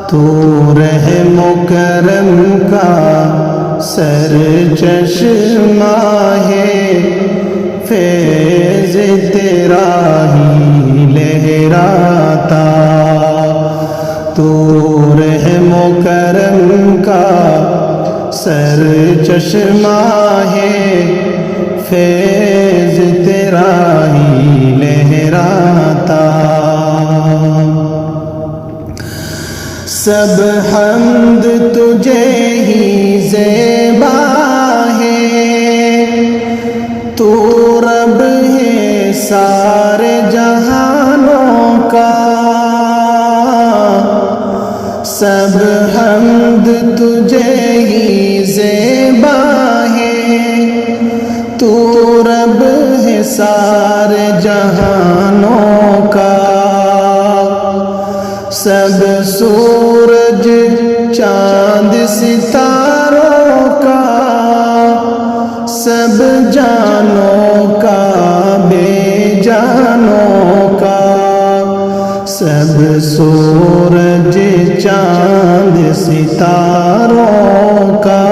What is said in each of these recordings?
تو رحم و کرم کا سر چشمہ ہے، فیض تیرا ہی لہراتا۔ تو رحم و کرم کا سر چشمہ ہے، فیض تیرا ہی لہراتا۔ سب حمد تجھے ہی زیبا ہے، تو رب ہے سارے جہانوں کا۔ سب حمد تجھے ہی زیبا ہے، تو رب ہے سارے جہانوں کا۔ سب سورج چاند ستاروں کا، سب جانوں کا بے جانوں کا۔ سب سورج چاند ستاروں کا،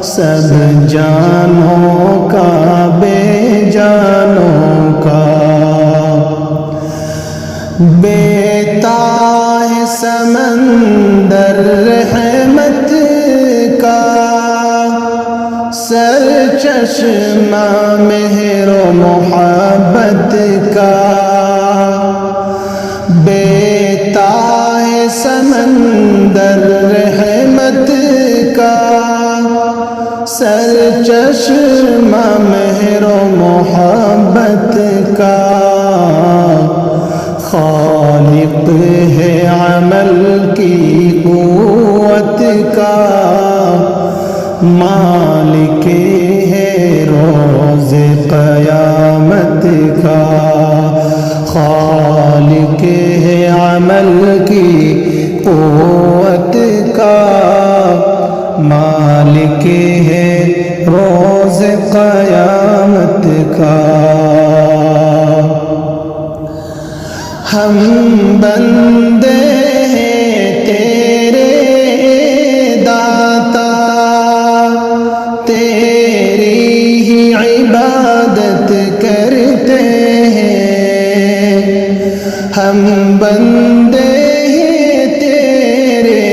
سب جانوں کا بے جانوں کا۔ بیتاہ سمندر رحمت کا، سر چشمہ مہر و محبت کا۔ بیتاہ سمندر رحمت کا، سر چشمہ مہر و محبت کا۔ خالق ہے عمل کی قوت کا، مالک ہے روز قیامت کا۔ خالق ہے عمل کی قوت کا، مالک ہے روز قیامت کا۔ ہم بندے ہیں تیرے داتا، تیری ہی عبادت کرتے ہیں۔ ہم بندے ہیں تیرے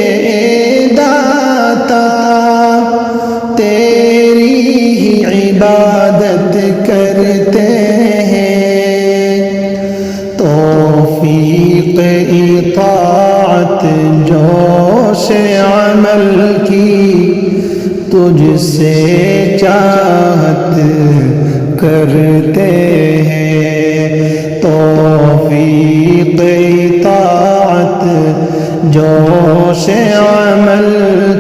داتا، تیری ہی عبادت کرتے ہیں۔ توفیق اطاعت جوش عمل کی، تجھ سے چاہت کرتے ہیں۔ توفیق اطاعت جوش عمل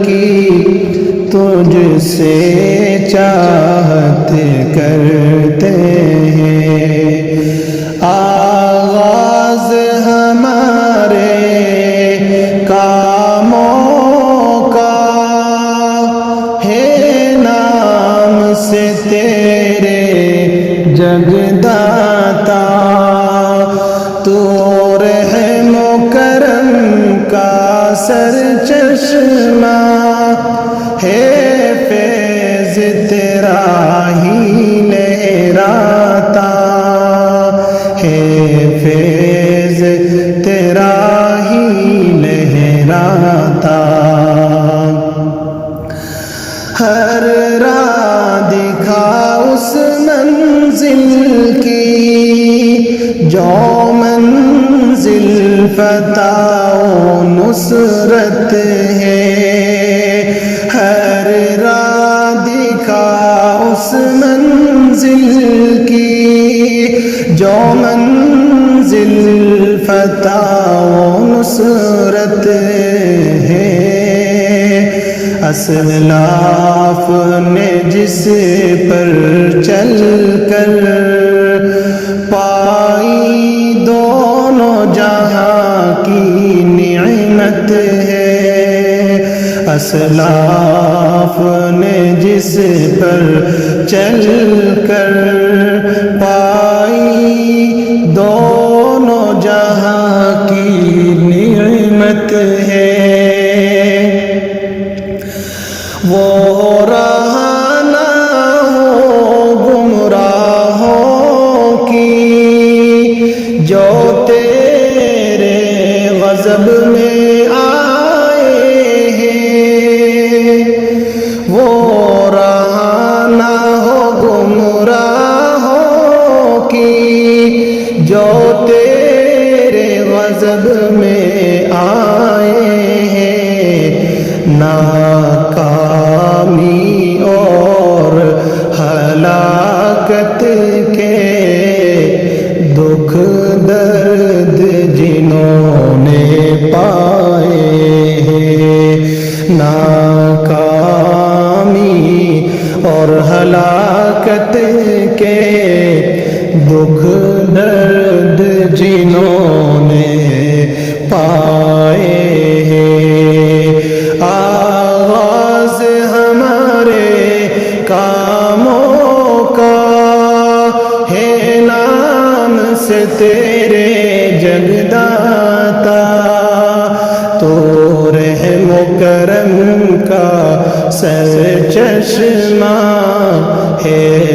کی، تجھ سے چاہت کرتے ہیں۔ آغاز ہمارے کاموں کا ہے نام سے تیرے جگداتا۔ تو رحم و کرم کا سر چشمہ ہے، فیض تیرا ہی لہراتا ہے، فیض تیرا ہی لہراتا۔ ہر راہ دکھا اس منزل کی، جو منزل فتح و نصرت ہے۔ ہر راہ دکھا اس منزل کی، جو منزل فتح و نصرت ہے۔ اسلاف نے جس پر چل کر پائی دونوں جہاں کی نعمت ہے۔ اسلاف نے جس پر چل کر پائی دونوں جہاں کی نعمت ہے۔ ہلاکت کے دکھ درد جنہوں نے پائے ہیں، آغاز ہمارے کاموں کا ہے نام سے تیرے جگداتا، تو رحم و کرم کا سر چشمہ ہے